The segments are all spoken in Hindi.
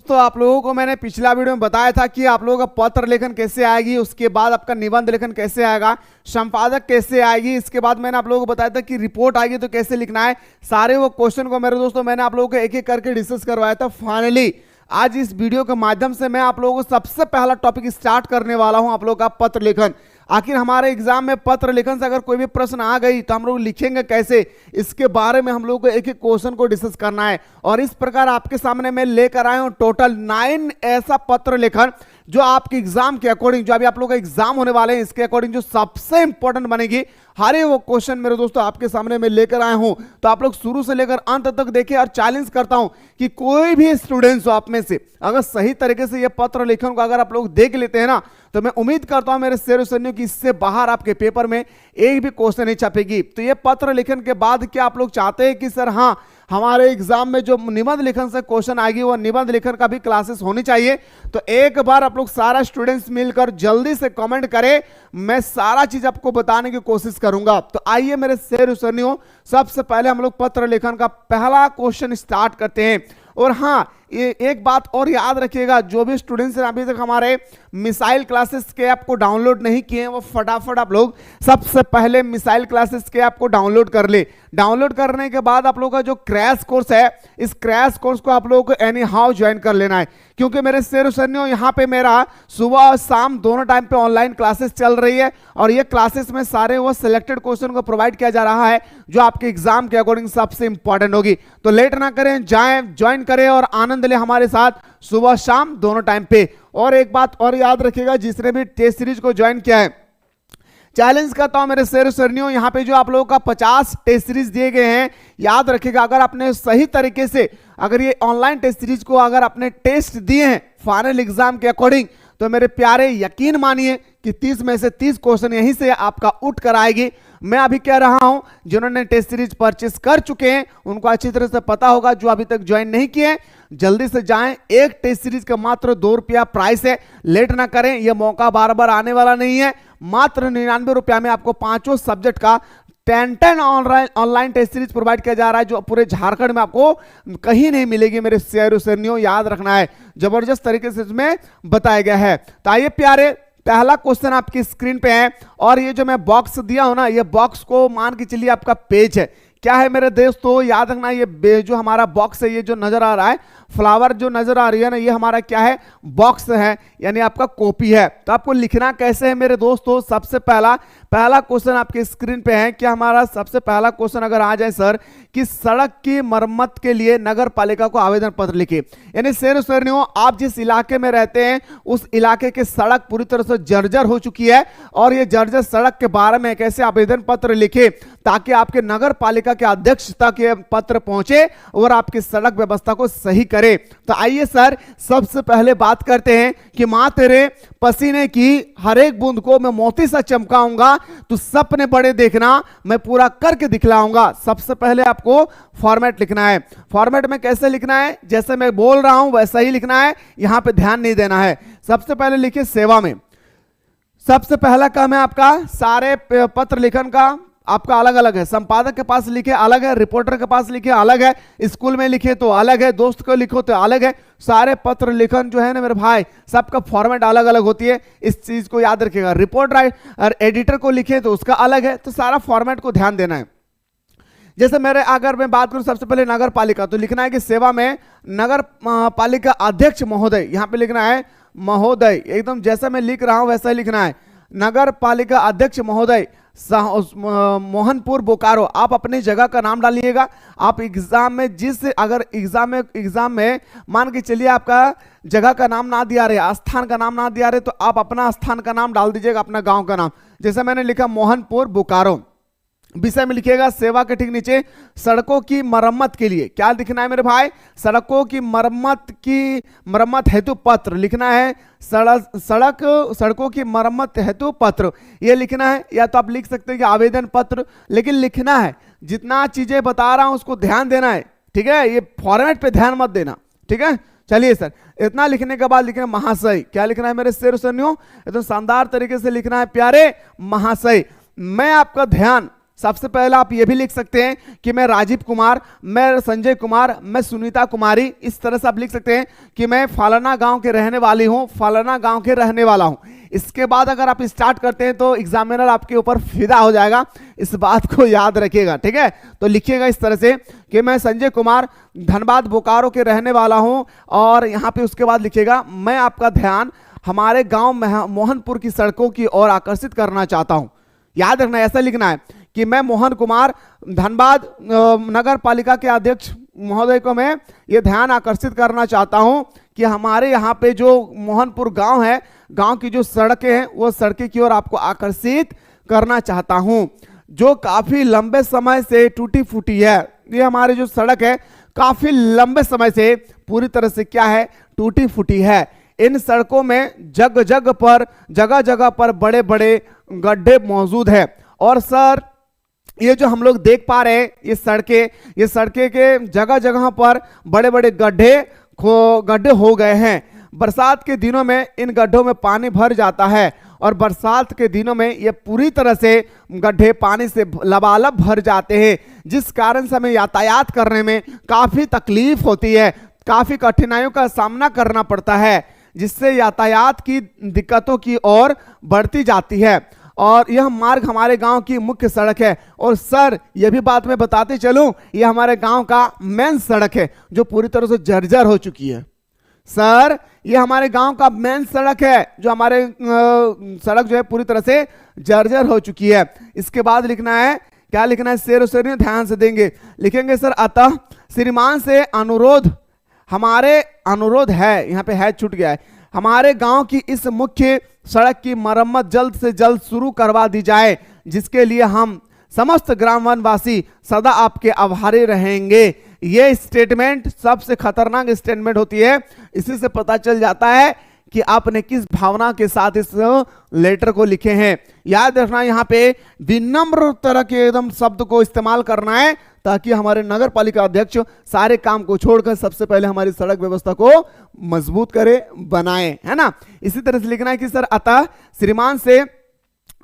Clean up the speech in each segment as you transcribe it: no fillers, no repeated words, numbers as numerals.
दोस्तों, आप लोगों को मैंने पिछला वीडियो में बताया था कि आप लोगों का पत्र लेखन कैसे आएगी, उसके बाद आपका निबंध लेखन कैसे आएगा, संपादक कैसे आएगी, इसके बाद मैंने आप लोगों को बताया था कि रिपोर्ट आएगी तो कैसे लिखना है। सारे वो क्वेश्चन को मेरे दोस्तों मैंने आप लोगों को एक एक करके डिस्कस करवाया था। फाइनली आज इस वीडियो के माध्यम से मैं आप लोगों को सबसे पहला टॉपिक स्टार्ट करने वाला हूं, आप लोगों का पत्र लेखन। आखिर हमारे एग्जाम में पत्र लेखन से अगर कोई भी प्रश्न आ गई तो हम लोग लिखेंगे कैसे, इसके बारे में हम लोग को एक एक क्वेश्चन को डिस्कस करना है। और इस प्रकार आपके सामने मैं लेकर आया हूं टोटल 9 ऐसा पत्र लेखन जो आपके एग्जाम के अकॉर्डिंग, जो अभी आप लोग का एग्जाम होने वाले हैं इसके अकॉर्डिंग जो सबसे इंपॉर्टेंट बनेगी, हर एक वो क्वेश्चन मेरे दोस्तों आपके सामने मैं लेकर आया हूं। तो आप लोग शुरू से लेकर अंत तक देखें और चैलेंज करता हूं कि कोई भी स्टूडेंट्स हो आप में से अगर सही तरीके से ये पत्र लेखन को अगर आप लोग देख लेते हैं ना, तो मैं उम्मीद करता हूं मेरे शेर सैनियों की इससे बाहर आपके पेपर में एक भी क्वेश्चन नहीं छपेगी। तो ये पत्र लेखन के बाद क्या आप लोग चाहते हैं कि सर हाँ हमारे एग्जाम में जो निबंध लेखन से क्वेश्चन आएगी वो निबंध लेखन का भी क्लासेस होनी चाहिए? तो एक बार आप लोग सारा स्टूडेंट्स मिलकर जल्दी से कमेंट करें, मैं सारा चीज आपको बताने की कोशिश करूंगा। तो आइए मेरे शेर सैनियों, सबसे पहले हम लोग पत्र लेखन का पहला क्वेश्चन स्टार्ट करते हैं। और हाँ, ये एक बात और याद रखिएगा, जो भी स्टूडेंट्स ने अभी तक हमारे मिसाइल क्लासेस के ऐप को डाउनलोड नहीं किए हैं वो फटाफट आप लोग सबसे पहले मिसाइल क्लासेस के ऐप को डाउनलोड कर ले। डाउनलोड करने के बाद आप लोगों का जो क्रैश कोर्स है, इस क्रैश कोर्स को आप लोगों को एनी हाउ ज्वाइन कर लेना है, क्योंकि मेरे शेर सैनियों यहाँ पे मेरा सुबह और शाम दोनों टाइम पे ऑनलाइन क्लासेस चल रही है। और ये क्लासेस में सारे वो सिलेक्टेड क्वेश्चन को प्रोवाइड किया जा रहा है जो आपके एग्जाम के अकॉर्डिंग सबसे इंपॉर्टेंट होगी। तो लेट ना करें, जाएं, ज्वाइन करें और आनंद ले हमारे साथ सुबह शाम दोनों टाइम पे। और एक बात और याद रखिएगा, जिसने भी टेस्ट सीरीज को ज्वाइन किया है, चैलेंज करता हूं मेरे शेर सैनियों, यहाँ पे जो आप लोगों का 50 टेस्ट सीरीज दिए गए हैं, याद रखिएगा अगर आपने सही तरीके से अगर ये ऑनलाइन टेस्ट सीरीज को अगर आपने टेस्ट दिए हैं फाइनल एग्जाम के अकॉर्डिंग, तो मेरे प्यारे यकीन मानिए कि 30 में से 30 क्वेश्चन यहीं से आपका उठ कर आएगी। मैं अभी कह रहा हूं, जिन्होंने टेस्ट सीरीज परचेस कर चुके हैं उनको अच्छी तरह से पता होगा, जो अभी तक ज्वाइन नहीं किए जल्दी से जाएं। एक टेस्ट सीरीज का मात्र 2 रुपया प्राइस है, लेट ना करें, यह मौका बार बार आने वाला नहीं है। मात्र 99 रुपया में आपको 5 सब्जेक्ट का 10 ऑनलाइन टेस्ट सीरीज प्रोवाइड किया जा रहा है, जो पूरे झारखंड में आपको कहीं नहीं मिलेगी मेरे शेर सैनियों, याद रखना है, जबरदस्त तरीके से इसमें बताया गया है। तो आइए प्यारे, पहला क्वेश्चन आपकी स्क्रीन पे है और ये जो मैं बॉक्स दिया हूं ना, ये बॉक्स को मान के चलिए आपका पेज है। क्या है मेरे दोस्तों, याद रखना, ये जो हमारा बॉक्स है, ये जो नजर आ रहा है फ्लावर जो नजर आ रही है ना, ये हमारा क्या है, बॉक्स है, यानी आपका कॉपी है। तो आपको लिखना कैसे है मेरे दोस्तों, सबसे पहला क्वेश्चन आपके स्क्रीन पे है। क्या हमारा सबसे पहला क्वेश्चन अगर आ जाए सर कि सड़क की मरम्मत के लिए नगर पालिका को आवेदन पत्र लिखे, यानी शेर सैनियों आप जिस इलाके में रहते हैं उस इलाके की सड़क पूरी तरह से जर्जर हो चुकी है और ये जर्जर सड़क के बारे में कैसे आवेदन पत्र लिखे ताकि आपके नगर पालिका के अध्यक्ष तक ये पत्र पहुंचे और आपकी सड़क व्यवस्था को सही करे। तो आइए सर, सबसे पहले बात करते हैं कि मां तेरे पसीने की हर एक बूंद को मैं मोती सा चमकाऊंगा, तो सपने बड़े देखना मैं पूरा करके दिखलाऊंगा। सबसे पहले आपको फॉर्मेट लिखना है। फॉर्मेट में कैसे लिखना है, जैसे मैं बोल रहा हूं वैसा ही लिखना है, यहां पे ध्यान नहीं देना है। सबसे पहले लिखिए सेवा में। सबसे पहला काम है आपका, सारे पत्र लेखन का आपका अलग अलग है, संपादक के पास लिखे अलग है, रिपोर्टर के पास लिखे अलग है, स्कूल में लिखे तो अलग है, दोस्त को लिखो तो अलग है। सारे पत्र लेखन जो है ना मेरे भाई, सबका फॉर्मेट अलग अलग होती है, इस चीज को याद रखिएगा। रिपोर्ट और एडिटर को लिखे तो उसका अलग है, तो सारा फॉर्मेट को ध्यान देना है। जैसे मेरे अगर मैं बात करूं सबसे पहले नगर पालिका, तो लिखना है कि सेवा में नगर पालिका अध्यक्ष महोदय, यहां पे लिखना है महोदय, एकदम जैसा मैं लिख रहा हूं वैसा ही लिखना है। नगर पालिका अध्यक्ष महोदय मोहनपुर बोकारो, आप अपनी जगह का नाम डालिएगा। आप एग्जाम में अगर एग्जाम में मान के चलिए आपका जगह का नाम ना दिया रहे, स्थान का नाम ना दिया रहे, तो आप अपना स्थान का नाम डाल दीजिएगा, अपना गांव का नाम। जैसे मैंने लिखा मोहनपुर बोकारो। विषय में लिखिएगा सेवा के ठीक नीचे सड़कों की मरम्मत के लिए, क्या लिखना है मेरे भाई, सड़कों की मरम्मत हेतु पत्र लिखना है। सड़कों की मरम्मत हेतु पत्र ये लिखना है, या तो आप लिख सकते हैं कि आवेदन पत्र, लेकिन लिखना है। जितना चीजें बता रहा हूं उसको ध्यान देना है, ठीक है, ये फॉर्मेट पे ध्यान मत देना, ठीक है। चलिए सर, इतना लिखने के बाद लिखना महाशय, क्या लिखना है मेरे शेर सैनियों, एकदम शानदार तरीके से लिखना है प्यारे महाशय। मैं आपका ध्यान सबसे पहले आप ये भी लिख सकते हैं कि मैं राजीव कुमार, मैं संजय कुमार, मैं सुनीता कुमारी। इस तरह से आप लिख सकते हैं कि मैं फलाना गांव के रहने वाली हूं, फलाना गांव के रहने वाला हूं। इसके बाद अगर आप स्टार्ट करते हैं तो एग्जामिनर आपके ऊपर फिदा हो जाएगा, इस बात को याद रखिएगा, ठीक है। तो लिखिएगा इस तरह से कि मैं संजय कुमार धनबाद बोकारो के रहने वाला हूं, और यहां पे उसके बाद लिखिएगा मैं आपका ध्यान हमारे गांव मोहनपुर की सड़कों की ओर आकर्षित करना चाहता हूं। याद रखना, ऐसा लिखना है कि मैं मोहन कुमार धनबाद नगर पालिका के अध्यक्ष महोदय को मैं ये ध्यान आकर्षित करना चाहता हूं कि हमारे यहाँ पे जो मोहनपुर गांव है, गांव की जो सड़कें हैं वो सड़कें की ओर आपको आकर्षित करना चाहता हूं, जो काफी लंबे समय से टूटी फूटी है। ये हमारी जो सड़क है काफी लंबे समय से पूरी तरह से क्या है, टूटी फूटी है। इन सड़कों में जगह जगह पर बड़े बड़े गड्ढे मौजूद है। और सर ये जो हम लोग देख पा रहे हैं ये सड़कें के जगह जगह पर बड़े बड़े गड्ढे हो गए हैं। बरसात के दिनों में इन गड्ढों में पानी भर जाता है, और बरसात के दिनों में ये पूरी तरह से गड्ढे पानी से लबालब भर जाते हैं, जिस कारण से हमें यातायात करने में काफी तकलीफ होती है, काफी कठिनाइयों का सामना करना पड़ता है, जिससे यातायात की दिक्कतों की ओर बढ़ती जाती है। और यह मार्ग हमारे गांव की मुख्य सड़क है। और सर यह भी बात मैं बताते चलूं, यह हमारे गांव का मेन सड़क है जो पूरी तरह से जर्जर हो चुकी है। सर ये हमारे गांव का मेन सड़क है जो हमारे सड़क जो है पूरी तरह से जर्जर हो चुकी है। इसके बाद लिखना है, क्या लिखना है, शेर शेर ध्यान से देंगे, लिखेंगे सर अतः श्रीमान से अनुरोध, हमारे अनुरोध है, यहाँ पे है छूट गया है, हमारे गांव की इस मुख्य सड़क की मरम्मत जल्द से जल्द शुरू करवा दी जाए, जिसके लिए हम समस्त ग्रामवासी सदा आपके आभारी रहेंगे। ये स्टेटमेंट सबसे खतरनाक स्टेटमेंट होती है, इसी से पता चल जाता है कि आपने किस भावना के साथ इस लेटर को लिखे हैं। याद रखना यहाँ पे विनम्र तरह के एकदम शब्द को इस्तेमाल करना है, ताकि हमारे नगर पालिका अध्यक्ष सारे काम को छोड़कर सबसे पहले हमारी सड़क व्यवस्था को मजबूत करे, बनाए, है ना। इसी तरह से लिखना है कि सर अतः श्रीमान से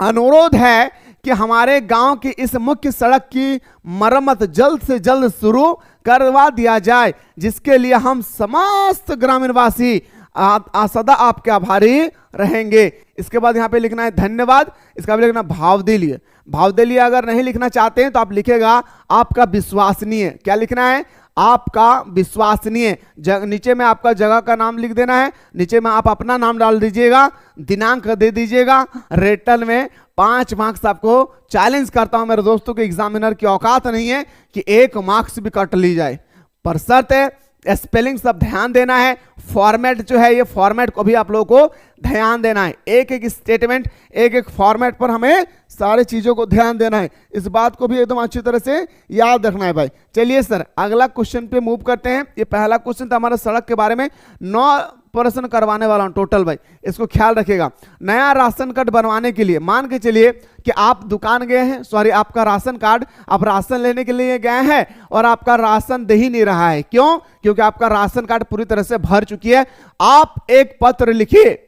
अनुरोध है कि हमारे गांव की इस मुख्य सड़क की मरम्मत जल्द से जल्द शुरू करवा दिया जाए, जिसके लिए हम समस्त ग्रामीणवासी सदा आपके आभारी रहेंगे। इसके बाद यहाँ पे लिखना है धन्यवाद, इसका भी लिखना भावदेलीय। भावदेलीय अगर नहीं लिखना चाहते हैं तो आप लिखेगा आपका विश्वसनीय। क्या लिखना है, आपका विश्वसनीय। नीचे में आपका जगह का नाम लिख देना है, नीचे में आप अपना नाम डाल दीजिएगा, दिनांक दे दीजिएगा। रिटर्न में 5 मार्क्स आपको चैलेंज करता हूं मेरे दोस्तों के, एग्जामिनर की औकात नहीं है कि 1 मार्क्स भी कट ली जाए, पर शर्त है स्पेलिंग सब ध्यान देना है। फॉर्मेट जो है ये फॉर्मेट को भी आप लोगों को ध्यान देना है, एक एक स्टेटमेंट एक एक फॉर्मेट पर हमें सारी चीजों को ध्यान देना है, इस बात को भी एकदम अच्छी तरह से याद रखना है भाई। चलिए सर अगला क्वेश्चन पे मूव करते हैं। ये पहला क्वेश्चन था हमारा सड़क के बारे में, 9 प्रश्न करवाने वाला हूं टोटल भाई, इसको ख्याल रखिएगा। नया राशन कार्ड बनवाने के लिए मान के चलिए कि आप दुकान गए हैं, सॉरी आपका राशन कार्ड, आप राशन लेने के लिए गए हैं और आपका राशन दे ही नहीं रहा है। क्यों? क्योंकि आपका राशन कार्ड पूरी तरह से भर चुकी है। आप एक पत्र लिखिए,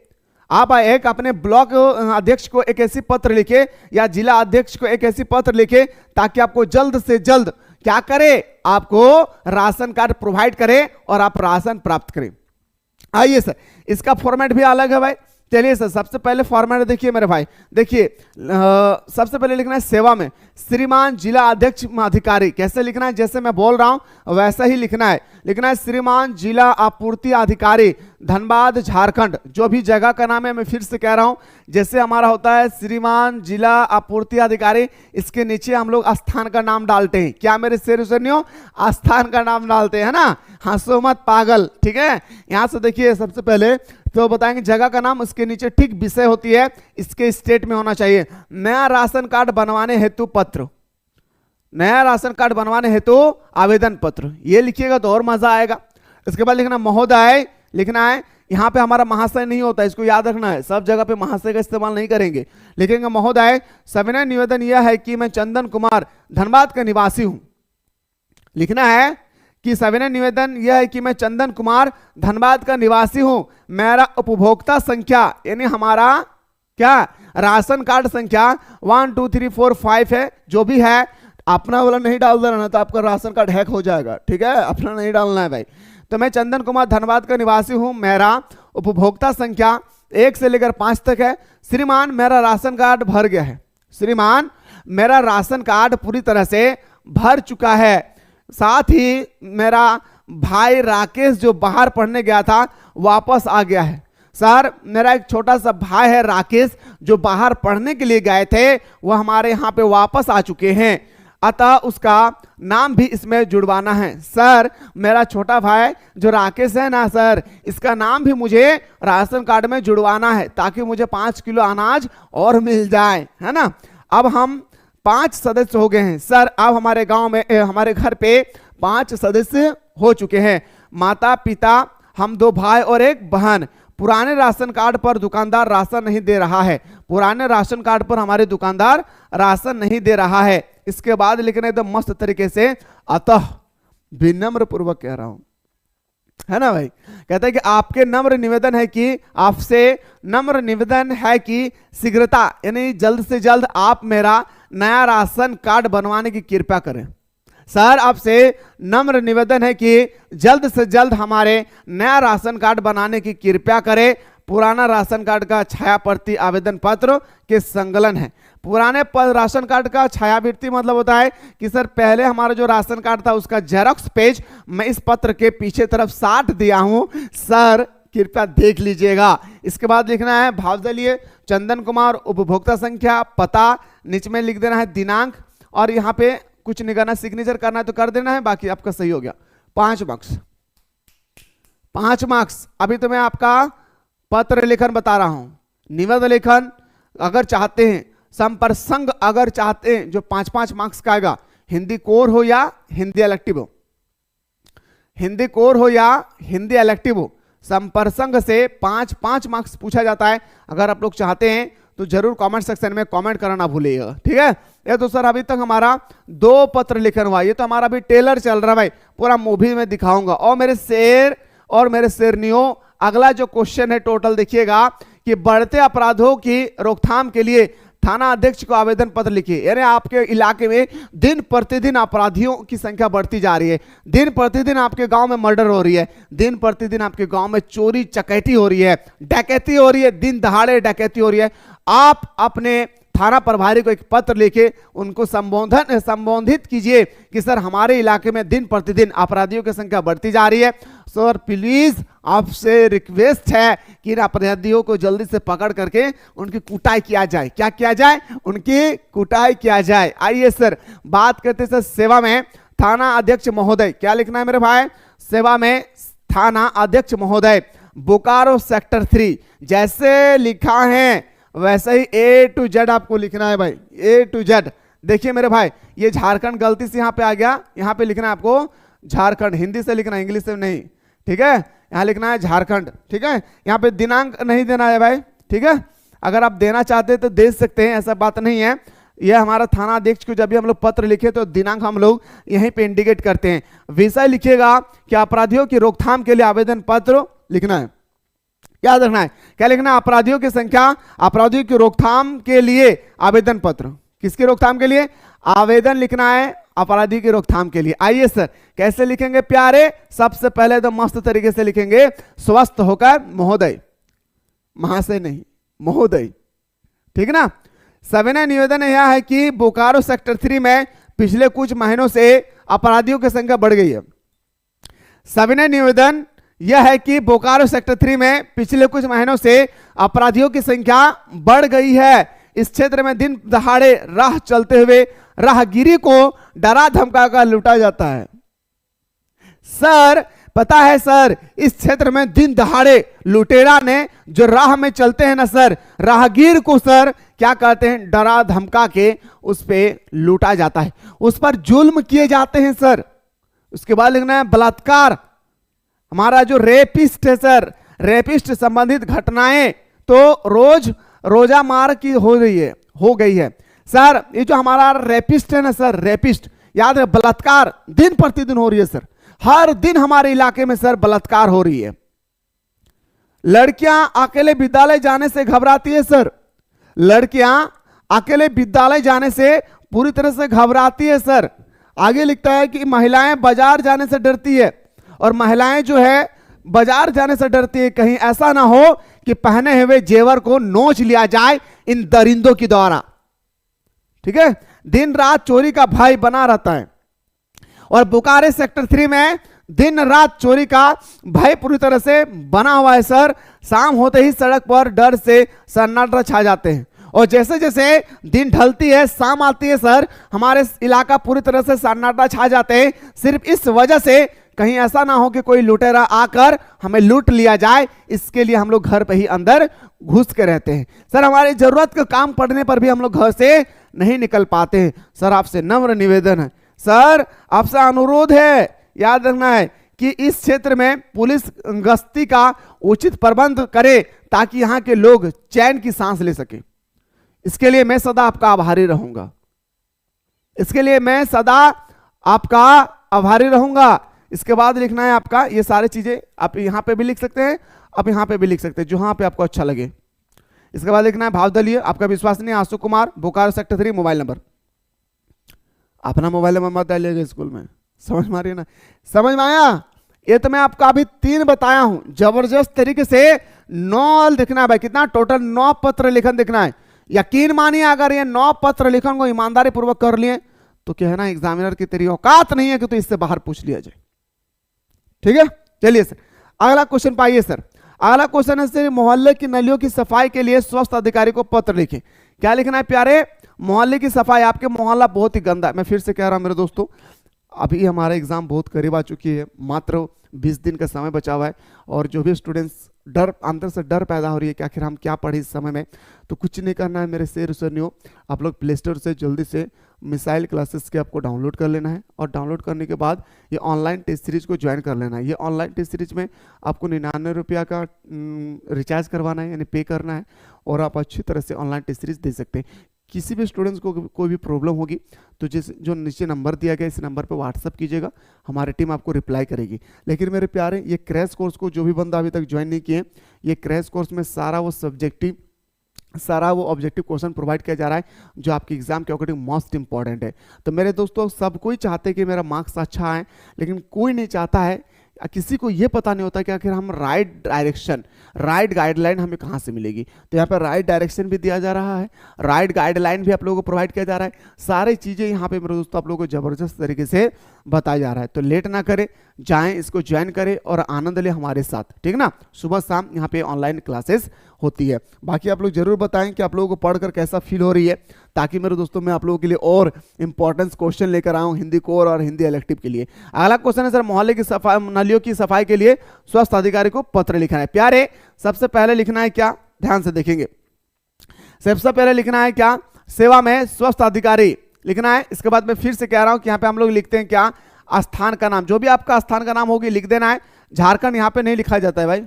आप एक अपने ब्लॉक अध्यक्ष को एक ऐसी पत्र लिखे या जिला अध्यक्ष को एक ऐसी पत्र लिखे ताकि आपको जल्द से जल्द क्या करे, आपको राशन कार्ड प्रोवाइड करे और आप राशन प्राप्त करें। आइए सर इसका फॉर्मेट भी अलग है भाई। चलिए सर सबसे पहले फॉर्मेट देखिए मेरे भाई, देखिए सबसे पहले लिखना है सेवा में श्रीमान जिला अध्यक्ष अधिकारी। कैसे लिखना है, जैसे मैं बोल रहा हूं वैसा ही लिखना है। लिखना है श्रीमान जिला आपूर्ति अधिकारी धनबाद झारखंड। जो भी जगह का नाम है मैं फिर से कह रहा हूं, जैसे हमारा होता है श्रीमान जिला आपूर्ति अधिकारी, इसके नीचे हम लोग स्थान का नाम डालते हैं। क्या मेरे शेरनियों, स्थान का नाम डालते हैं ना, हंसो मत पागल, ठीक है। यहां से देखिए सबसे पहले तो बताएंगे जगह का नाम, उसके नीचे ठीक विषय होती है, इसके स्टेट में होना चाहिए। नया राशन कार्ड बनवाने हेतु पत्र, नया राशन कार्ड बनवाने हेतु आवेदन पत्र, ये लिखिएगा तो और मजा आएगा। इसके बाद लिखना महोदय, लिखना है यहां पे हमारा महाशय नहीं होता, इसको याद रखना है, सब जगह पे महाशय का इस्तेमाल नहीं करेंगे। लिखेंगे महोदय सविनय निवेदन यह है कि मैं चंदन कुमार धनबाद का निवासी हूं। लिखना है कि सविनय निवेदन यह है कि मैं चंदन कुमार धनबाद का निवासी हूं। मेरा उपभोक्ता संख्या यानी हमारा क्या राशन कार्ड संख्या 1 2 3 4 5 है, जो भी है अपना वाला नहीं डाल देना ना, तो आपका राशन कार्ड हैक हो जाएगा, ठीक है, अपना नहीं डालना है भाई। तो मैं चंदन कुमार धनबाद का निवासी हूं, मेरा उपभोक्ता संख्या 1 से लेकर 5 तक है। श्रीमान मेरा राशन कार्ड भर गया है, श्रीमान मेरा राशन कार्ड पूरी तरह से भर चुका है। साथ ही मेरा भाई राकेश जो बाहर पढ़ने गया था वापस आ गया है। सर मेरा एक छोटा सा भाई है राकेश जो बाहर पढ़ने के लिए गए थे, वह हमारे यहाँ पे वापस आ चुके हैं, अतः उसका नाम भी इसमें जुड़वाना है। सर मेरा छोटा भाई जो राकेश है ना सर, इसका नाम भी मुझे राशन कार्ड में जुड़वाना है ताकि मुझे 5 किलो अनाज और मिल जाए, है ना। अब हम 5 सदस्य हो गए हैं सर। अब हमारे गांव में हमारे घर पे 5 सदस्य हो चुके हैं, माता पिता, हम 2 भाई और एक बहन। पुराने राशन कार्ड पर दुकानदार राशन नहीं दे रहा है, पुराने राशन कार्ड पर हमारे दुकानदार राशन नहीं दे रहा है। इसके बाद लिखना एकदम मस्त तरीके से, अतः विनम्र पूर्वक कह रहा हूं, है ना भाई। कहते हैं कि आपके नम्र निवेदन है कि आपसे नम्र निवेदन है कि शीघ्रता यानी जल्द से जल्द आप मेरा नया राशन कार्ड बनवाने की कृपा करें। सर आपसे नम्र निवेदन है कि जल्द से जल्द हमारे नया राशन कार्ड बनाने की कृपया करें। पुराना राशन कार्ड का छायाप्रति आवेदन पत्र के संकलन है। पुराने राशन कार्ड का छायावृत्ति मतलब होता है कि सर पहले हमारा जो राशन कार्ड था उसका जेरॉक्स पेज मैं इस पत्र के पीछे तरफ साट दिया हूं, सर कृपया देख लीजिएगा। इसके बाद लिखना है भावदलीय चंदन कुमार, उपभोक्ता संख्या, पता, नीचे में लिख देना है दिनांक, और यहाँ पे कुछ निकालना सिग्नेचर करना है तो कर देना है, बाकी आपका सही हो गया। 5 मार्क्स, 5 मार्क्स। अभी तो मैं आपका पत्र लेखन बता रहा हूं, निबंध लेखन अगर चाहते हैं, संप्रसंग अगर चाहते हैं जो 5-5 मार्क्स का आएगा, हिंदी कोर हो या हिंदी इलेक्टिव हो, हिंदी कोर हो या हिंदी इलेक्टिव हो, संप्रसंग से 5-5 मार्क्स पूछा जाता है। अगर आप लोग चाहते हैं तो जरूर कमेंट सेक्शन में कमेंट करना ना भूलिएगा, ठीक है। ये तो सर अभी तक हमारा 2 पत्र लिखन हुआ, ये तो हमारा अभी टेलर चल रहा है भाई, पूरा मूवी में दिखाऊंगा। और मेरे शेर और मेरे शेरनियों, अगला जो क्वेश्चन है टोटल देखिएगा कि बढ़ते अपराधों की रोकथाम के लिए थाना अध्यक्ष को आवेदन पत्र लिखिए। यानी आपके इलाके में दिन प्रतिदिन अपराधियों की संख्या बढ़ती जा रही है, दिन प्रतिदिन आपके गांव में मर्डर हो रही है, दिन प्रतिदिन आपके गांव में चोरी चकैती हो रही है, डकैती हो रही है, दिन दहाड़े डकैती हो रही है। आप अपने थाना प्रभारी को एक पत्र लिखे उनको संबोधित कीजिए कि सर हमारे इलाके में दिन प्रतिदिन अपराधियों की संख्या बढ़ती जा रही है, सर प्लीज आपसे रिक्वेस्ट है कि इन अपराधियों को जल्दी से पकड़ करके उनकी कुटाई किया जाए। क्या किया जाए? उनकी कुटाई किया जाए। आइए सर बात करते सर सेवा में थाना अध्यक्ष महोदय, क्या लिखना है मेरे भाई? सेवा में थाना अध्यक्ष महोदय, बोकारो सेक्टर 3, जैसे लिखा है वैसे ही A to Z आपको लिखना है भाई, A to Z। देखिए मेरे भाई ये झारखंड गलती से यहाँ पे आ गया, यहाँ पे लिखना है आपको झारखंड, हिंदी से लिखना है इंग्लिश से नहीं, ठीक है। यहाँ लिखना है झारखंड, ठीक है। यहाँ पे दिनांक नहीं देना है भाई, ठीक है। अगर आप देना चाहते हैं तो दे सकते हैं, ऐसा बात नहीं है। यह हमारा थाना अध्यक्ष को जब भी हम लोग पत्र लिखे तो दिनांक हम लोग यहीं पे इंडिकेट करते हैं। विषय लिखिएगा कि अपराधियों की रोकथाम के लिए आवेदन पत्र लिखना है। याद रखना है क्या लिखना है? अपराधियों की संख्या, अपराधियों की रोकथाम के लिए आवेदन पत्र। किसकी रोकथाम के लिए? आवेदन लिखना है अपराधी की रोकथाम के लिए। आइए सर कैसे लिखेंगे प्यारे? सबसे पहले तो मस्त तरीके से लिखेंगे स्वस्थ होकर महोदय, महाशय नहीं महोदय, ठीक ना। सविनय निवेदन यह है कि बोकारो सेक्टर 3 में पिछले कुछ महीनों से अपराधियों की संख्या बढ़ गई है। सविनय निवेदन यह है कि बोकारो सेक्टर 3 में पिछले कुछ महीनों से अपराधियों की संख्या बढ़ गई है। इस क्षेत्र में दिन दहाड़े राह चलते हुए राहगीरी को डरा धमका कर लूटा जाता है। सर पता है सर, इस क्षेत्र में दिन दहाड़े लुटेरा ने जो राह में चलते हैं ना सर, राहगीर को सर क्या कहते हैं? डरा धमका के उस पे लूटा जाता है, उस पर जुल्म किए जाते हैं सर। उसके बाद लिखना है बलात्कार। हमारा जो रेपिस्ट है सर, रेपिस्ट संबंधित घटनाएं तो रोजा मार की हो गई है सर। ये जो हमारा रेपिस्ट है ना सर, रेपिस्ट याद है, बलात्कार दिन प्रतिदिन हो रही है सर, हर दिन हमारे इलाके में सर बलात्कार हो रही है। लड़कियां अकेले विद्यालय जाने से घबराती है सर, लड़कियां अकेले विद्यालय जाने से पूरी तरह से घबराती है सर। आगे लिखता है कि महिलाएं बाजार जाने से डरती है, और महिलाएं जो है बाजार जाने से डरती है कहीं ऐसा ना हो कि पहने हुए जेवर को नोच लिया जाए इन दरिंदों के द्वारा। ठीक है, दिन रात चोरी का भय बना रहता है, और बोकारो सेक्टर 3 में दिन रात चोरी का भय पूरी तरह से बना हुआ है सर। शाम होते ही सड़क पर डर से सन्नाटा छा जाते हैं, और जैसे जैसे दिन ढलती है, शाम आती है सर, हमारे इलाका पूरी तरह से सन्नाटा छा जाते हैं, सिर्फ इस वजह से कहीं ऐसा ना हो कि कोई लुटेरा आकर हमें लूट लिया जाए। इसके लिए हम लोग घर पे ही अंदर घुस के रहते हैं सर। हमारी जरूरत का काम पड़ने पर भी हम लोग घर से नहीं निकल पाते हैं सर। आपसे नम्र निवेदन है सर, आपसे अनुरोध है, याद रखना है कि इस क्षेत्र में पुलिस गश्ती का उचित प्रबंध करे ताकि यहाँ के लोग चैन की सांस ले सके। इसके लिए मैं सदा आपका आभारी रहूंगा, इसके लिए मैं सदा आपका आभारी रहूंगा। इसके बाद लिखना है आपका ये सारी चीजें, आप यहाँ पे भी लिख सकते हैं, आप यहाँ पे भी लिख सकते हैं, जहां पे आपको अच्छा लगे। इसके बाद लिखना है भाव दलिए आपका विश्वसनीय Ashu Kumar, Bokaro sector 3, mobile number. अपना मोबाइल नंबर मत डालिएगा स्कूल में, समझ मारिए ना, समझ में आया? ये तो मैं आपको अभी 3 बताया हूं, जबरदस्त तरीके से 9 लिखना है भाई। कितना टोटल 9 पत्र लेखन लिखना है। यकीन मानिए अगर ये 9 पत्र लेखन को ईमानदारी पूर्वक कर लिए तो कहना एग्जामिनर की तेरी औकात नहीं है कि तो इससे बाहर पूछ लिया जाए। ठीक है, चलिए सर अगला क्वेश्चन पाइए सर। अगला क्वेश्चन है सर, मोहल्ले की नलियों की सफाई के लिए स्वास्थ्य अधिकारी को पत्र लिखें। क्या लिखना है प्यारे? मोहल्ले की सफाई। आपके मोहल्ला बहुत ही गंदा है, मैं फिर से कह रहा हूं मेरे दोस्तों, अभी हमारा एग्जाम बहुत करीब आ चुकी है, मात्र 20 दिन का समय बचा हुआ है, और जो भी स्टूडेंट्स डर अंदर से डर पैदा हो रही है कि आखिर हम क्या पढ़े इस समय में, तो कुछ नहीं करना है मेरे शेर सुनियो, आप लोग प्ले स्टोर से जल्दी से मिसाइल क्लासेस के आपको डाउनलोड कर लेना है, और डाउनलोड करने के बाद ये ऑनलाइन टेस्ट सीरीज को ज्वाइन कर लेना है। ये ऑनलाइन टेस्ट सीरीज में आपको 99 रुपया का रिचार्ज करवाना है, यानी पे करना है, और आप अच्छी तरह से ऑनलाइन टेस्ट सीरीज दे सकते हैं। किसी भी स्टूडेंट्स को कोई भी प्रॉब्लम होगी तो जिस जो नीचे नंबर दिया गया इस नंबर पर व्हाट्सअप कीजिएगा, हमारी टीम आपको रिप्लाई करेगी। लेकिन मेरे प्यारे, ये क्रैश कोर्स को जो भी बंदा अभी तक ज्वाइन नहीं किए, ये क्रैश कोर्स में सारा वो ऑब्जेक्टिव क्वेश्चन प्रोवाइड किया जा रहा है जो आपके एग्जाम के अकॉर्डिंग मोस्ट इंपॉर्टेंट है। तो मेरे दोस्तों, सब कोई चाहते हैं कि मेरा मार्क्स अच्छा आए, लेकिन कोई नहीं चाहता है, किसी को ये पता नहीं होता कि आखिर हम राइट डायरेक्शन, राइट गाइडलाइन हमें कहाँ से मिलेगी। तो यहाँ पर राइट डायरेक्शन भी दिया जा रहा है, राइट गाइडलाइन भी आप लोगों को प्रोवाइड किया जा रहा है, सारी चीज़ें यहाँ पे मेरे दोस्तों आप लोगों को जबरदस्त तरीके से बताया जा रहा है। तो लेट ना करें, जाएं, इसको ज्वाइन करें और आनंद लें हमारे साथ, ठीक ना। सुबह शाम यहाँ पे ऑनलाइन क्लासेस होती है। बाकी आप लोग जरूर बताएं कि आप लोगों को पढ़कर कैसा फील हो रही है, ताकि मेरे दोस्तों मैं आप लोगों के लिए और इंपॉर्टेंस क्वेश्चन लेकर आऊं हिंदी कोर और हिंदी इलेक्टिव के लिए। अगला क्वेश्चन है सर, मोहल्ले की सफाई, नलियों की सफाई के लिए स्वास्थ्य अधिकारी को पत्र लिखना है। प्यारे, सबसे पहले लिखना है क्या, ध्यान से देखेंगे, सबसे पहले लिखना है क्या, सेवा में स्वास्थ्य अधिकारी लिखना है। इसके बाद मैं फिर से कह रहा हूं कि यहाँ पे हम लोग लिखते हैं क्या, स्थान का नाम, जो भी आपका स्थान का नाम होगी लिख देना है। झारखंड यहाँ पे नहीं लिखा जाता है भाई,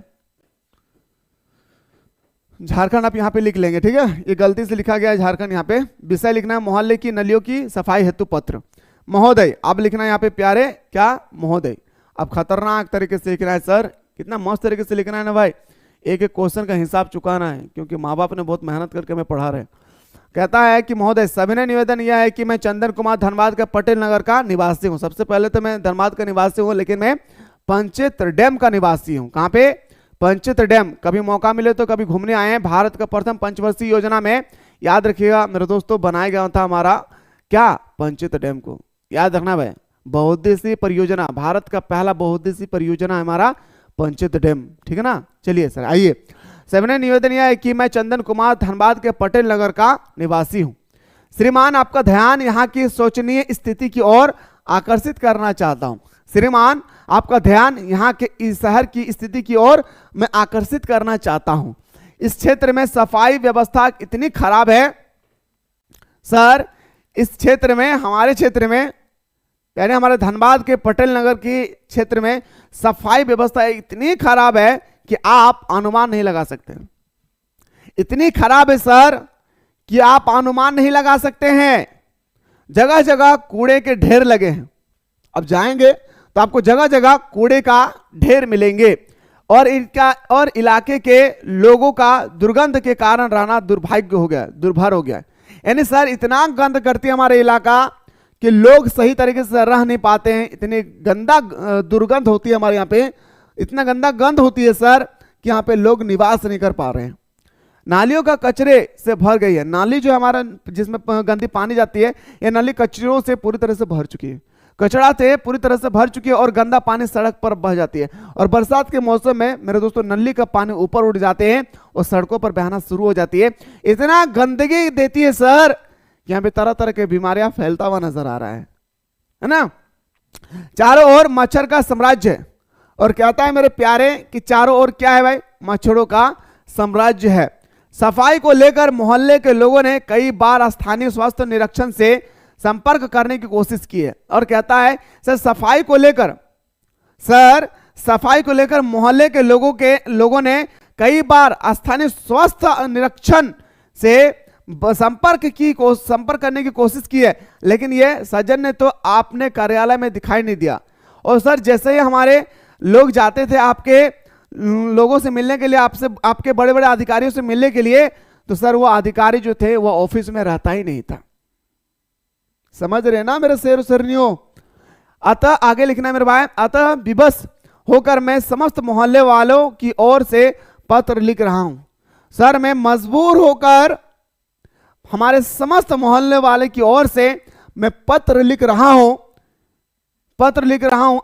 झारखंड आप यहाँ पे लिख लेंगे, ठीक है, ये गलती से लिखा गया है झारखंड। यहाँ पे विषय लिखना है मोहल्ले की नलियों की सफाई हेतु पत्र। महोदय अब लिखना है यहाँ पे प्यारे, क्या, महोदय। अब खतरनाक तरीके से लिखना है सर, कितना मस्त तरीके से लिखना है ना भाई, एक एक क्वेश्चन का हिसाब चुकाना है, क्योंकि माँ बाप ने बहुत मेहनत करके हमें पढ़ा रहे। कहता है कि महोदय, सविनय निवेदन यह है कि मैं चंदन कुमार धनबाद का पटेल नगर का निवासी हूँ। सबसे पहले तो मैं धनबाद का निवासी हूँ, लेकिन मैं पंचेत डैम का निवासी हूँ। कहाँ पे, पंचेत डैम। कभी मौका मिले तो कभी घूमने आए हैं। भारत का प्रथम पंचवर्षीय योजना में, याद रखिएगा मेरे दोस्तों, बनाया गया था हमारा क्या, पंचेत डैम को याद रखना भाई, बहुउद्देशीय परियोजना, भारत का पहला बहुउद्देशीय परियोजना है हमारा पंचेत डैम, ठीक है ना। चलिए सर आइए, सविनय निवेदन यह है कि मैं चंदन कुमार धनबाद के पटेल नगर का निवासी हूं। श्रीमान, आपका ध्यान यहाँ की शोचनीय स्थिति की ओर आकर्षित करना चाहता हूं। श्रीमान, आपका ध्यान यहाँ के इस शहर की स्थिति की ओर मैं आकर्षित करना चाहता हूं। इस क्षेत्र में सफाई व्यवस्था इतनी खराब है सर, इस क्षेत्र में, हमारे क्षेत्र में, यानी हमारे धनबाद के पटेल नगर की क्षेत्र में सफाई व्यवस्था इतनी खराब है कि आप अनुमान नहीं लगा सकते। इतनी खराब है सर कि आप अनुमान नहीं लगा सकते हैं। जगह जगह कूड़े के ढेर लगे हैं। अब जाएंगे तो आपको जगह जगह कूड़े का ढेर मिलेंगे, और इलाके के लोगों का दुर्गंध के कारण रहना दुर्भाग्य हो गया, दुर्भर हो गया। यानी सर इतना गंद करती है हमारे इलाका कि लोग सही तरीके से रह नहीं पाते हैं। इतनी गंदा दुर्गंध होती है हमारे यहाँ पे, इतना गंदा गंध होती है सर कि यहाँ पे लोग निवास नहीं कर पा रहे हैं। नालियों का कचरे से भर गई है। नाली जो हमारा जिसमें गंदी पानी जाती है, ये नाली कचरों से पूरी तरह से भर चुकी है, कचरा से पूरी तरह से भर चुकी है और गंदा पानी सड़क पर बह जाती है। और बरसात के मौसम में मेरे दोस्तों नली का पानी ऊपर उठ जाते हैं और सड़कों पर बहना शुरू हो जाती है। इतना गंदगी देती है सर, यहाँ पे तरह तरह की बीमारियां फैलता हुआ नजर आ रहा है ना। चारों ओर मच्छर का साम्राज्य है और कहता है मेरे प्यारे कि चारों ओर क्या है भाई, मच्छरों का साम्राज्य है। सफाई को लेकर मोहल्ले के लोगों ने कई बार स्थानीय स्वास्थ्य निरीक्षण से संपर्क करने की कोशिश की है और कहता है सर सफाई को लेकर मोहल्ले के लोगों ने कई बार स्थानीय स्वास्थ्य निरीक्षण से संपर्क करने की कोशिश की है, लेकिन ये सज्जन ने तो आपने कार्यालय में दिखाई नहीं दिया। और सर जैसे ही हमारे लोग जाते थे आपके लोगों से मिलने के लिए, आपके बड़े बड़े अधिकारियों से मिलने के लिए, तो सर वो अधिकारी जो थे वो ऑफिस में रहता ही नहीं था। समझ रहे ना मेरे शेर शेरनियों। अतः आगे लिखना है मेरे भाई, अतः विवश होकर मैं समस्त मोहल्ले वालों की ओर से पत्र लिख रहा हूं। सर मैं मजबूर होकर हमारे समस्त मोहल्ले वाले की ओर से मैं पत्र लिख रहा हूं।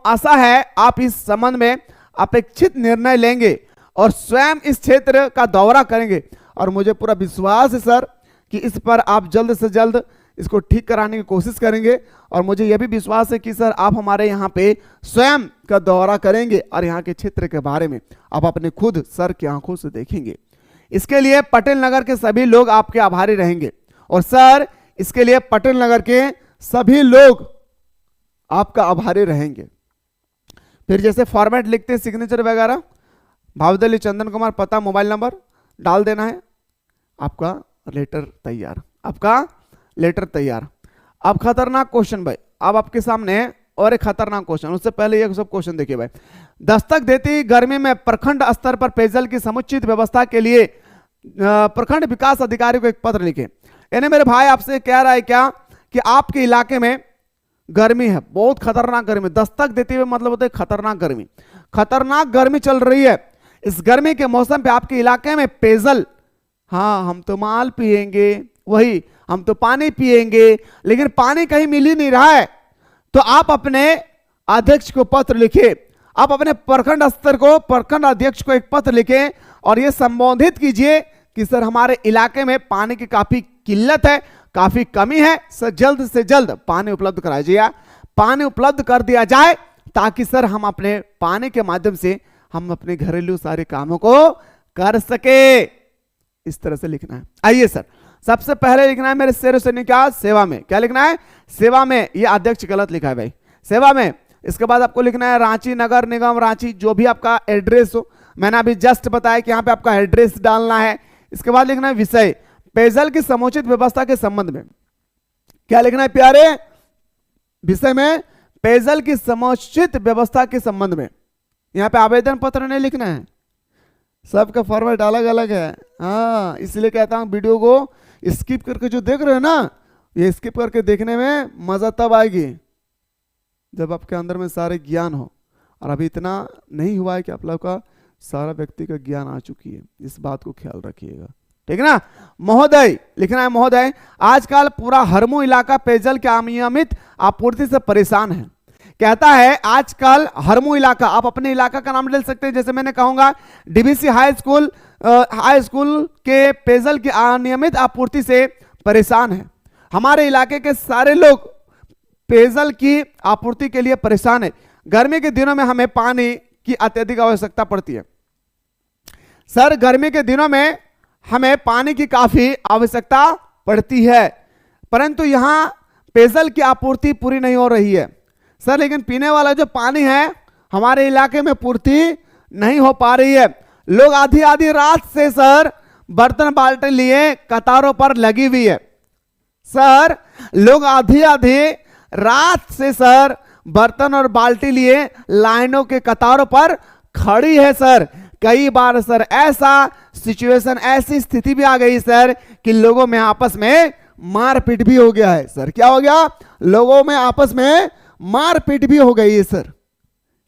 आशा है आप इस संबंध में अपेक्षित निर्णय लेंगे और स्वयं इस क्षेत्र का दौरा करेंगे। और मुझे पूरा विश्वास है सर कि इस पर आप जल्द से जल्द इसको ठीक कराने की कोशिश करेंगे। और मुझे यह भी विश्वास है कि सर आप हमारे यहाँ पे स्वयं का दौरा करेंगे और यहाँ के क्षेत्र के बारे में आप अपने खुद सर की आंखों से देखेंगे। इसके लिए पटेल नगर के सभी लोग आपके आभारी रहेंगे। और सर इसके लिए पटेल नगर के सभी लोग आपका आभारी रहेंगे। फिर जैसे फॉर्मेट लिखते हैं सिग्नेचर वगैरह, भावदली चंदन कुमार, पता, मोबाइल नंबर डाल देना है, आपका लेटर तैयार। अब खतरनाक क्वेश्चन भाई, अब आपके सामने और एक खतरनाक क्वेश्चन। उससे पहले ये सब क्वेश्चन देखिए भाई। दस्तक देती गर्मी में प्रखंड स्तर पर पेयजल की समुचित व्यवस्था के लिए प्रखंड विकास अधिकारी को एक पत्र लिखे। यानी मेरे भाई आपसे कह रहा है क्या कि आपके इलाके में गर्मी है, बहुत खतरनाक गर्मी। दस्तक देती हुए मतलब होता है खतरनाक गर्मी चल रही है। इस गर्मी के मौसम पे आपके इलाके में पेयजल, हाँ हम तो माल पिएंगे, वही हम तो पानी पिएंगे, लेकिन पानी कहीं मिल ही नहीं रहा है। तो आप अपने अध्यक्ष को पत्र लिखे, आप अपने प्रखंड अध्यक्ष को एक पत्र लिखें और यह संबोधित कीजिए कि सर हमारे इलाके में पानी की काफी किल्लत है, काफी कमी है, सर जल्द से जल्द पानी उपलब्ध कर दिया जाए ताकि सर हम अपने पानी के माध्यम से हम अपने घरेलू सारे कामों को कर सके। इस तरह से लिखना है। आइए सर, सबसे पहले लिखना है मेरे शेर से क्या, सेवा में। क्या लिखना है? सेवा में। ये अध्यक्ष गलत लिखा है भाई, सेवा में। इसके बाद आपको लिखना है रांची नगर निगम रांची, जो भी आपका एड्रेस हो। मैंने अभी जस्ट बताया कि यहाँ पे आपका एड्रेस डालना है। इसके बाद लिखना है विषय, पेयजल की समुचित व्यवस्था के संबंध में। क्या लिखना है प्यारे? विषय में पेयजल की समुचित व्यवस्था के संबंध में। यहाँ पे आवेदन पत्र नहीं लिखना है, सबका फॉर्मेट अलग अलग है। हाँ, इसलिए कहता हूं वीडियो को स्किप करके जो देख रहे हो ना, ये स्किप करके देखने में मजा तब आएगी जब आपके अंदर में सारे ज्ञान हो। और अभी इतना नहीं हुआ है कि आप लोग का सारा व्यक्ति का ज्ञान आ चुकी है, इस बात को ख्याल रखिएगा, ठीक है ना। महोदय लिखना है, महोदय आजकल पूरा हरमू इलाका पेयजल के अनियमित आपूर्ति से परेशान है। कहता है आजकल हरमू इलाका, आप अपने इलाका का नाम ले सकते हैं, जैसे मैंने कहूंगा डीबीसी हाई स्कूल के पेयजल की अनियमित आपूर्ति से परेशान है। हमारे इलाके के सारे लोग पेयजल की आपूर्ति के लिए परेशान है। गर्मी के दिनों में हमें पानी की अत्यधिक आवश्यकता पड़ती है। सर गर्मी के दिनों में हमें पानी की काफी आवश्यकता पड़ती है, परंतु यहां पेयजल की आपूर्ति पूरी नहीं हो रही है सर। लेकिन पीने वाला जो पानी है हमारे इलाके में पूर्ति नहीं हो पा रही है। लोग आधी आधी रात से सर बर्तन बाल्टी लिए कतारों पर लगी हुई है। सर लोग आधी आधी रात से सर बर्तन और बाल्टी लिए लाइनों के कतारों पर खड़ी है सर। कई बार सर ऐसा सिचुएशन, ऐसी स्थिति भी आ गई सर कि लोगों में आपस में मारपीट भी हो गया है सर। क्या हो गया? लोगों में आपस में मारपीट भी हो गई है सर।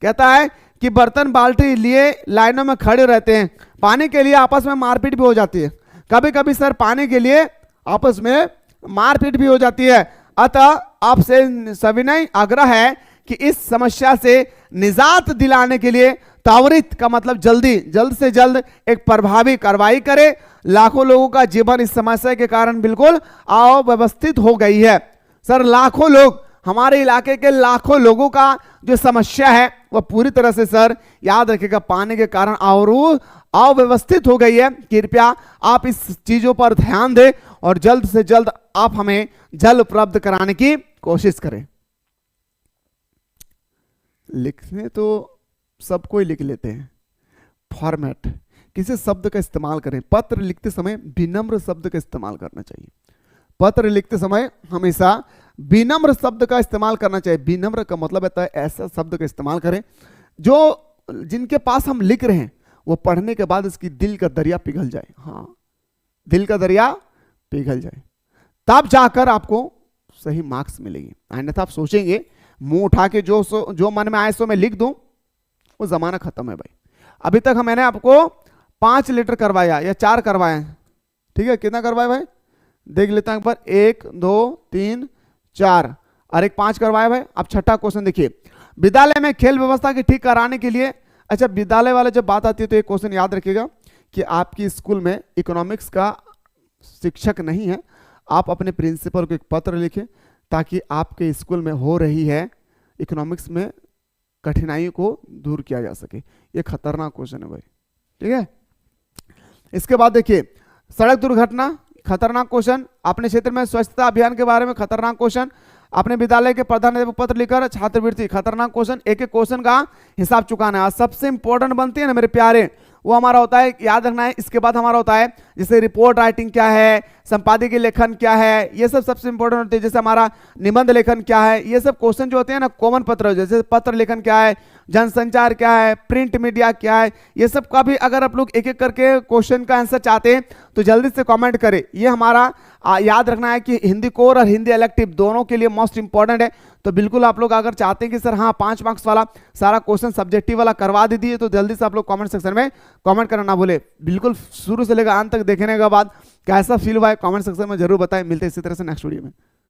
कहता है कि बर्तन बाल्टी लिए लाइनों में खड़े रहते हैं, पानी के लिए आपस में मारपीट भी हो जाती है। कभी कभी सर पानी के लिए आपस में मारपीट भी हो जाती है। अतः आपसे सविनय आग्रह है कि इस समस्या से निजात दिलाने के लिए त्वरित का मतलब जल्दी, जल्द से जल्द एक प्रभावी कार्रवाई करे। लाखों लोगों का जीवन इस समस्या के कारण बिल्कुल अव्यवस्थित हो गई है सर। लाखों लोग, हमारे इलाके के लाखों लोगों का जो समस्या है वह पूरी तरह से सर याद रखिएगा पानी के कारण और अव्यवस्थित हो गई है। कृपया आप इस चीजों पर ध्यान दें और जल्द से जल्द आप हमें जल उपलब्ध कराने की कोशिश करें। लिखने तो सबको ही लिख लेते हैं, फॉर्मेट किसी शब्द का इस्तेमाल करें। पत्र लिखते समय विनम्र शब्द का इस्तेमाल करना चाहिए। पत्र लिखते समय हमेशा विनम्र शब्द का इस्तेमाल करना चाहिए। विनम्र का मतलब होता है ऐसा शब्द का इस्तेमाल करें जो जिनके पास हम लिख रहे हैं वो पढ़ने के बाद इसकी दिल का दरिया पिघल जाए। हाँ, दिल का दरिया पिघल जाए, तब जाकर आपको सही मार्क्स मिलेगी। अन्यथा आप सोचेंगे मुंह उठा के जो मन में आए सो मैं लिख दूं, वो जमाना खत्म है भाई। अभी तक मैंने आपको 5 लीटर करवाया या 4 करवाए, ठीक है? कितना करवाया भाई? देख लेता हूं एक बार। 1 2 3 4 और एक 5 करवाया भाई। अब छठा क्वेश्चन देखिए, विद्यालय में खेल व्यवस्था की ठीक कराने के लिए। अच्छा, विद्यालय वाले जब बात आती है तो एक क्वेश्चन याद रखिएगा कि आपकी स्कूल में इकोनॉमिक्स का शिक्षक नहीं है। आप अपने प्रिंसिपल को एक पत्र लिखें ताकि आपके स्कूल में हो रही है इकोनॉमिक्स में कठिनाइयों को दूर किया जा सके। ये खतरनाक क्वेश्चन है भाई, ठीक है? इसके बाद देखिए, सड़क दुर्घटना खतरनाक क्वेश्चन। अपने क्षेत्र में स्वच्छता अभियान के बारे में खतरनाक क्वेश्चन। अपने विद्यालय के प्रधानाध्यापक पत्र लिखकर छात्रवृत्ति, खतरनाक क्वेश्चन। एक एक क्वेश्चन का हिसाब चुकाना है। सबसे इंपॉर्टेंट बनती है ना मेरे प्यारे, वो हमारा होता है, याद रखना है। इसके बाद हमारा होता है जैसे रिपोर्ट राइटिंग क्या है, संपादकीय लेखन क्या है, ये सब सबसे इंपॉर्टेंट होते हैं। जैसे हमारा निबंध लेखन क्या है, ये सब क्वेश्चन जो होते हैं ना कॉमन पत्र, जैसे पत्र लेखन क्या है, जनसंचार क्या है, प्रिंट मीडिया क्या है, ये सब का भी अगर आप लोग एक एक करके क्वेश्चन का आंसर चाहते हैं तो जल्दी से कमेंट करें। ये हमारा याद रखना है कि हिंदी कोर और हिंदी इलेक्टिव दोनों के लिए मोस्ट इंपॉर्टेंट है। तो बिल्कुल आप लोग अगर चाहते हैं कि सर हाँ 5 मार्क्स वाला सारा क्वेश्चन सब्जेक्टिव वाला करवा दीजिए तो जल्दी से आप लोग कमेंट सेक्शन में कमेंट करना ना भूले। बिल्कुल शुरू से लेकर अंत तक देखने के बाद कैसा फील हुआ है कमेंट सेक्शन में जरूर बताएं। मिलते हैं इसी तरह से नेक्स्ट वीडियो में।